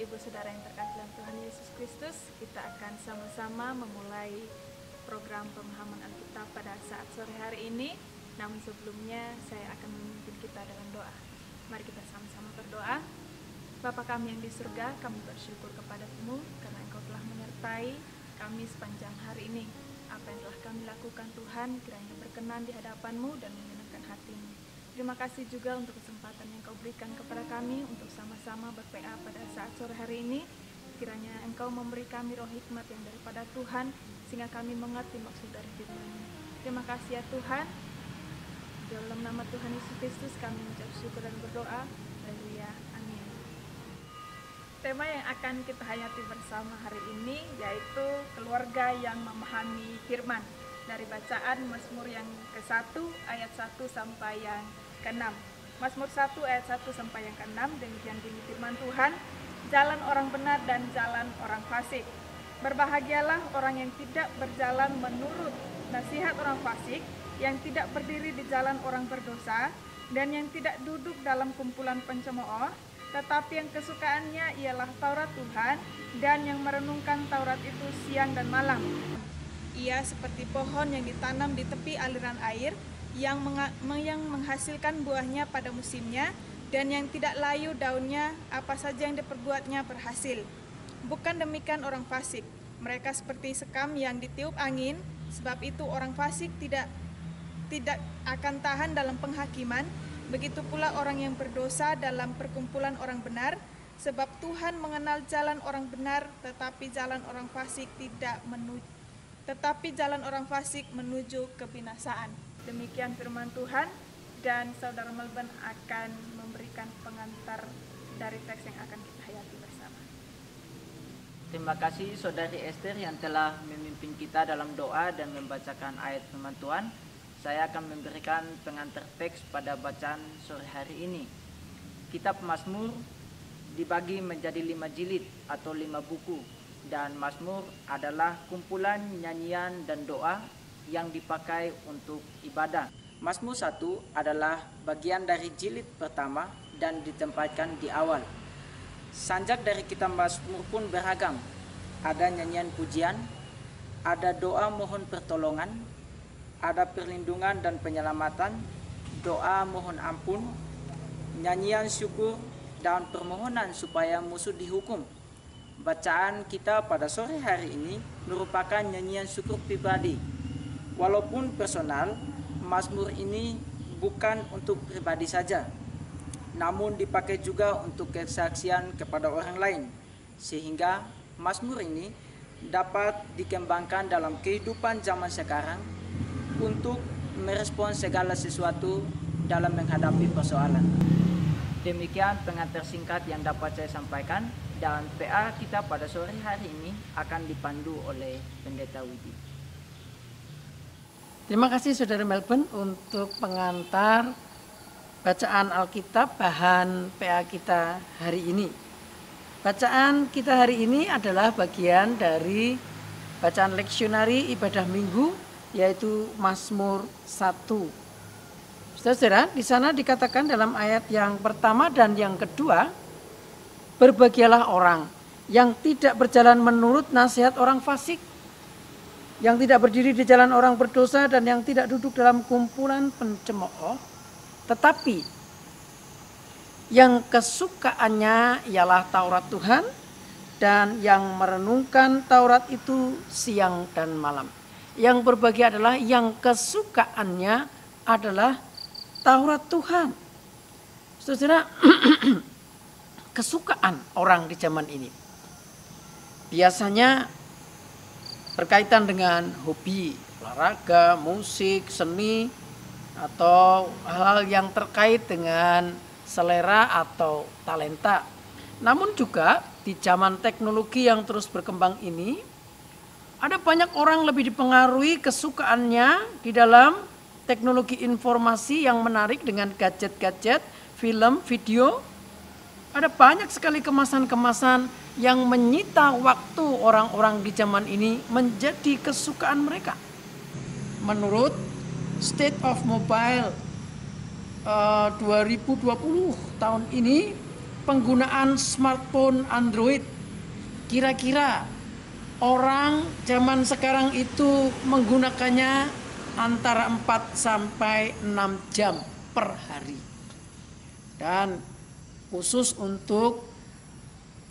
Ibu Saudara yang terkasih dalam Tuhan Yesus Kristus, kita akan sama-sama memulai program pemahaman Alkitab pada saat sore hari ini. Namun sebelumnya saya akan memimpin kita dalam doa. Mari kita sama-sama berdoa. Bapa kami yang di surga, kami bersyukur kepada-Mu karena Engkau telah menyertai kami sepanjang hari ini. Apa yang telah kami lakukan Tuhan, kiranya berkenan di hadapan-Mu dan menyenangkan hati-Mu. Terima kasih juga untuk kesempatan yang Kau berikan kepada kami untuk sama-sama ber-PA pada saat sore hari ini. Kiranya Engkau memberi kami roh hikmat yang daripada Tuhan, sehingga kami mengerti maksud dari firman-Mu. Terima kasih ya Tuhan. Dalam nama Tuhan Yesus Kristus kami mengucap syukur dan berdoa. Haleluya. Amin. Tema yang akan kita hayati bersama hari ini yaitu keluarga yang memahami firman. Dari bacaan Mazmur yang ke-1 ayat 1 sampai yang ke-6. Mazmur 1 ayat 1 sampai yang ke-6, demikian bunyi firman Tuhan. Jalan orang benar dan jalan orang fasik. Berbahagialah orang yang tidak berjalan menurut nasihat orang fasik, yang tidak berdiri di jalan orang berdosa, dan yang tidak duduk dalam kumpulan pencemooh, tetapi yang kesukaannya ialah Taurat Tuhan, dan yang merenungkan Taurat itu siang dan malam. Ia seperti pohon yang ditanam di tepi aliran air, yang menghasilkan buahnya pada musimnya, dan yang tidak layu daunnya, apa saja yang diperbuatnya berhasil. Bukan demikian orang fasik, mereka seperti sekam yang ditiup angin, sebab itu orang fasik tidak akan tahan dalam penghakiman, begitu pula orang yang berdosa dalam perkumpulan orang benar, sebab Tuhan mengenal jalan orang benar, tetapi jalan orang fasik menuju kebinasaan. Demikian firman Tuhan, dan Saudara Melban akan memberikan pengantar dari teks yang akan kita hayati bersama. Terima kasih Saudari Esther yang telah memimpin kita dalam doa dan membacakan ayat firman Tuhan. Saya akan memberikan pengantar teks pada bacaan sore hari ini. Kitab Mazmur dibagi menjadi 5 jilid atau 5 buku. Dan Mazmur adalah kumpulan nyanyian dan doa yang dipakai untuk ibadah. Mazmur 1 adalah bagian dari jilid pertama dan ditempatkan di awal. Sanjak dari kitab Mazmur pun beragam. Ada nyanyian pujian, ada doa mohon pertolongan, ada perlindungan dan penyelamatan, doa mohon ampun, nyanyian syukur, dan permohonan supaya musuh dihukum. Bacaan kita pada sore hari ini merupakan nyanyian syukur pribadi. Walaupun personal, Mazmur ini bukan untuk pribadi saja, namun dipakai juga untuk kesaksian kepada orang lain, sehingga Mazmur ini dapat dikembangkan dalam kehidupan zaman sekarang untuk merespons segala sesuatu dalam menghadapi persoalan. Demikian pengantar singkat yang dapat saya sampaikan, dan PA kita pada sore hari ini akan dipandu oleh Pendeta Widi. Terima kasih Saudara Melban untuk pengantar bacaan Alkitab bahan PA kita hari ini. Bacaan kita hari ini adalah bagian dari bacaan leksionari ibadah minggu, yaitu Mazmur 1. Saudara, di sana dikatakan dalam ayat yang pertama dan yang kedua, berbahagialah orang yang tidak berjalan menurut nasihat orang fasik, yang tidak berdiri di jalan orang berdosa, dan yang tidak duduk dalam kumpulan pencemooh, tetapi yang kesukaannya ialah Taurat Tuhan, dan yang merenungkan Taurat itu siang dan malam. Yang berbahagia adalah yang kesukaannya adalah Taurat Tuhan. Saudara, kesukaan orang di zaman ini biasanya berkaitan dengan hobi, olahraga, musik, seni, atau hal-hal yang terkait dengan selera atau talenta. Namun juga di zaman teknologi yang terus berkembang ini, ada banyak orang lebih dipengaruhi kesukaannya di dalam teknologi informasi yang menarik dengan gadget-gadget, film, video. Ada banyak sekali kemasan-kemasan yang menyita waktu orang-orang di zaman ini menjadi kesukaan mereka. Menurut State of Mobile 2020 tahun ini, penggunaan smartphone Android. Kira-kira orang zaman sekarang itu menggunakannya antara 4 sampai 6 jam per hari. Dan khusus untuk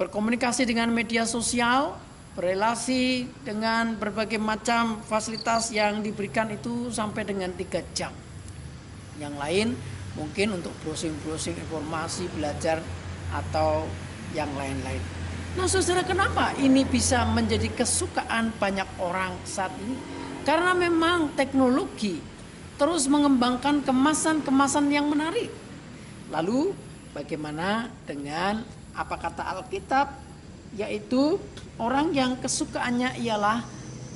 berkomunikasi dengan media sosial, berelasi dengan berbagai macam fasilitas yang diberikan itu sampai dengan 3 jam. Yang lain mungkin untuk browsing-browsing informasi, belajar, atau yang lain-lain. Nah saudara, kenapa ini bisa menjadi kesukaan banyak orang saat ini? Karena memang teknologi terus mengembangkan kemasan-kemasan yang menarik. Lalu bagaimana dengan apa kata Alkitab? Yaitu orang yang kesukaannya ialah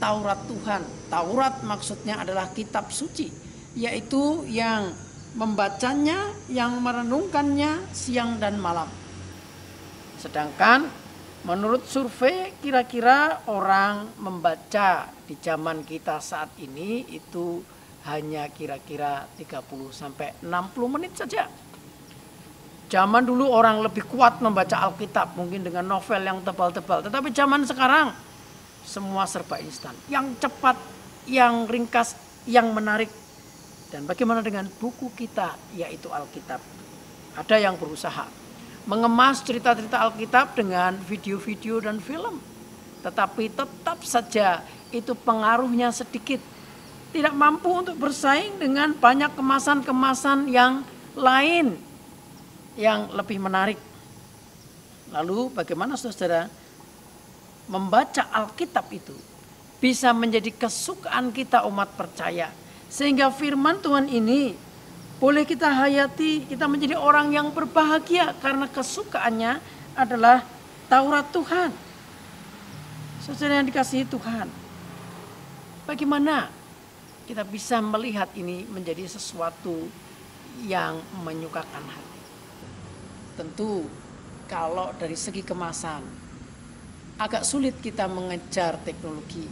Taurat Tuhan. Taurat maksudnya adalah kitab suci, yaitu yang membacanya, yang merenungkannya siang dan malam. Sedangkan menurut survei kira-kira orang membaca di zaman kita saat ini itu hanya kira-kira 30 sampai 60 menit saja. Zaman dulu orang lebih kuat membaca Alkitab mungkin dengan novel yang tebal-tebal. Tetapi zaman sekarang semua serba instan. Yang cepat, yang ringkas, yang menarik. Dan bagaimana dengan buku kita yaitu Alkitab? Ada yang berusaha mengemas cerita-cerita Alkitab dengan video-video dan film. Tetapi tetap saja itu pengaruhnya sedikit. Tidak mampu untuk bersaing dengan banyak kemasan-kemasan yang lain yang lebih menarik. Lalu bagaimana saudara membaca Alkitab itu bisa menjadi kesukaan kita umat percaya. Sehingga firman Tuhan ini boleh kita hayati, kita menjadi orang yang berbahagia karena kesukaannya adalah Taurat Tuhan. Saudara yang dikasihi Tuhan, bagaimana kita bisa melihat ini menjadi sesuatu yang menyukakan hati? Tentu kalau dari segi kemasan agak sulit kita mengejar teknologi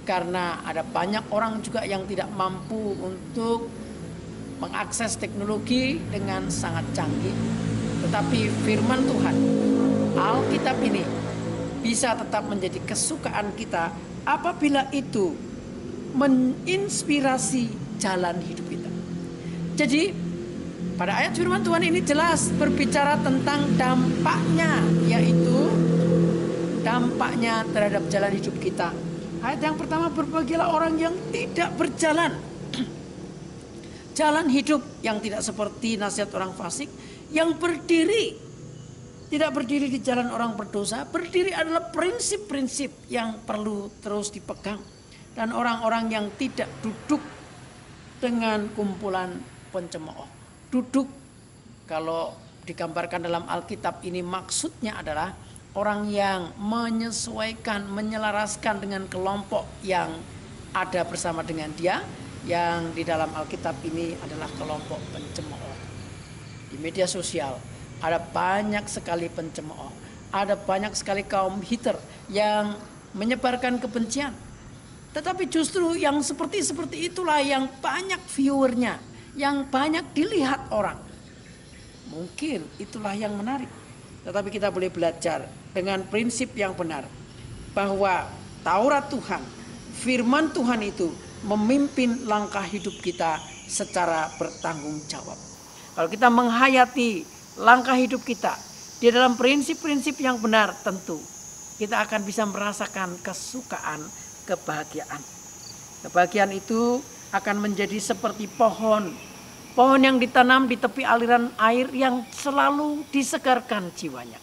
karena ada banyak orang juga yang tidak mampu untuk mengakses teknologi dengan sangat canggih. Tetapi firman Tuhan, Alkitab ini bisa tetap menjadi kesukaan kita apabila itu menginspirasi jalan hidup kita. Jadi pada ayat firman Tuhan ini jelas berbicara tentang dampaknya, yaitu dampaknya terhadap jalan hidup kita. Ayat yang pertama, berbahagialah orang yang tidak berjalan jalan hidup yang tidak seperti nasihat orang fasik, yang berdiri, tidak berdiri di jalan orang berdosa. Berdiri adalah prinsip-prinsip yang perlu terus dipegang. Dan orang-orang yang tidak duduk dengan kumpulan pencemooh. Duduk, kalau digambarkan dalam Alkitab ini maksudnya adalah orang yang menyesuaikan, menyelaraskan dengan kelompok yang ada bersama dengan dia, yang di dalam Alkitab ini adalah kelompok pencemooh. Di media sosial ada banyak sekali pencemooh, ada banyak sekali kaum hater yang menyebarkan kebencian. Tetapi justru yang seperti itulah yang banyak viewernya, yang banyak dilihat orang. Mungkin itulah yang menarik. Tetapi kita boleh belajar dengan prinsip yang benar bahwa Taurat Tuhan, firman Tuhan itu memimpin langkah hidup kita secara bertanggung jawab. Kalau kita menghayati langkah hidup kita di dalam prinsip-prinsip yang benar, tentu kita akan bisa merasakan kesukaan, kebahagiaan. Kebahagiaan itu akan menjadi seperti pohon yang ditanam di tepi aliran air yang selalu disegarkan jiwanya.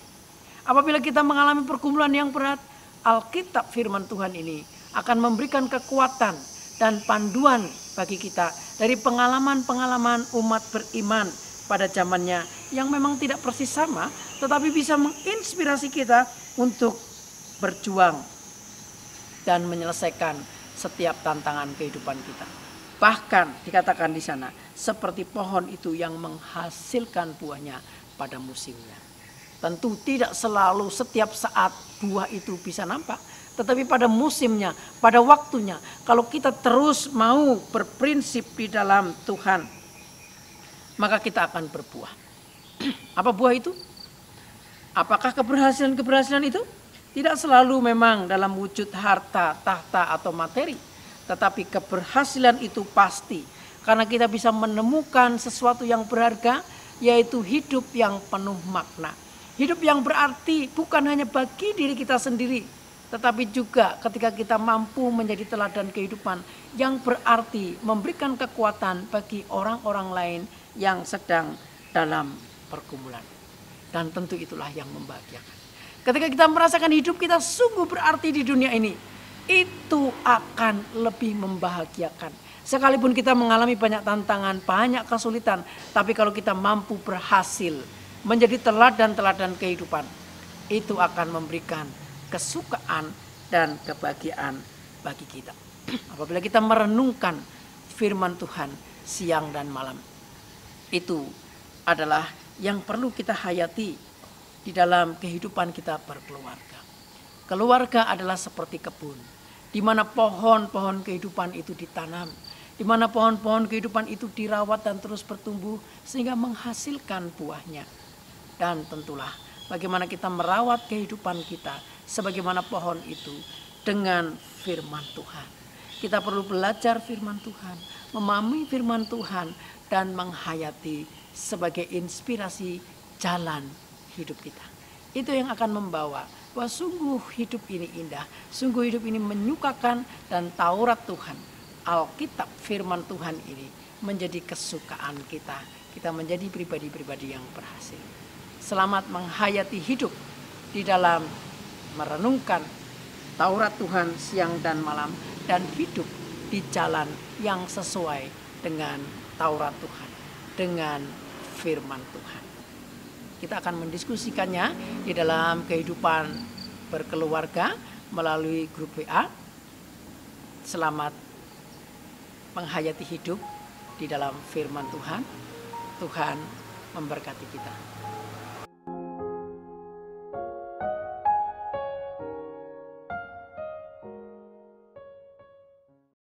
Apabila kita mengalami pergumulan yang berat, Alkitab firman Tuhan ini akan memberikan kekuatan dan panduan bagi kita dari pengalaman-pengalaman umat beriman pada zamannya yang memang tidak persis sama, tetapi bisa menginspirasi kita untuk berjuang dan menyelesaikan setiap tantangan kehidupan kita. Bahkan dikatakan di sana seperti pohon itu yang menghasilkan buahnya pada musimnya. Tentu tidak selalu setiap saat buah itu bisa nampak, tetapi pada musimnya, pada waktunya, kalau kita terus mau berprinsip di dalam Tuhan, maka kita akan berbuah. Apa buah itu? Apakah keberhasilan-keberhasilan itu? Tidak selalu memang dalam wujud harta, tahta, atau materi. Tetapi keberhasilan itu pasti. Karena kita bisa menemukan sesuatu yang berharga, yaitu hidup yang penuh makna. Hidup yang berarti bukan hanya bagi diri kita sendiri, tetapi juga ketika kita mampu menjadi teladan kehidupan yang berarti memberikan kekuatan bagi orang-orang lain yang sedang dalam pergumulan. Dan tentu itulah yang membahagiakan. Ketika kita merasakan hidup kita sungguh berarti di dunia ini, itu akan lebih membahagiakan. Sekalipun kita mengalami banyak tantangan, banyak kesulitan, tapi kalau kita mampu berhasil menjadi teladan-teladan kehidupan, itu akan memberikan kesukaan dan kebahagiaan bagi kita. Apabila kita merenungkan firman Tuhan siang dan malam, itu adalah yang perlu kita hayati di dalam kehidupan kita berkeluarga. Keluarga adalah seperti kebun, di mana pohon-pohon kehidupan itu ditanam, di mana pohon-pohon kehidupan itu dirawat dan terus bertumbuh sehingga menghasilkan buahnya. Dan tentulah bagaimana kita merawat kehidupan kita sebagaimana pohon itu dengan firman Tuhan. Kita perlu belajar firman Tuhan, memahami firman Tuhan, dan menghayati sebagai inspirasi jalan hidup kita. Itu yang akan membawa bahwa sungguh hidup ini indah, sungguh hidup ini menyukakan, dan Taurat Tuhan, Alkitab firman Tuhan ini menjadi kesukaan kita. Kita menjadi pribadi-pribadi yang berhasil. Selamat menghayati hidup di dalam merenungkan Taurat Tuhan siang dan malam, dan hidup di jalan yang sesuai dengan Taurat Tuhan, dengan firman Tuhan. Kita akan mendiskusikannya di dalam kehidupan berkeluarga melalui grup WA. Selamat menghayati hidup di dalam firman Tuhan. Tuhan memberkati kita.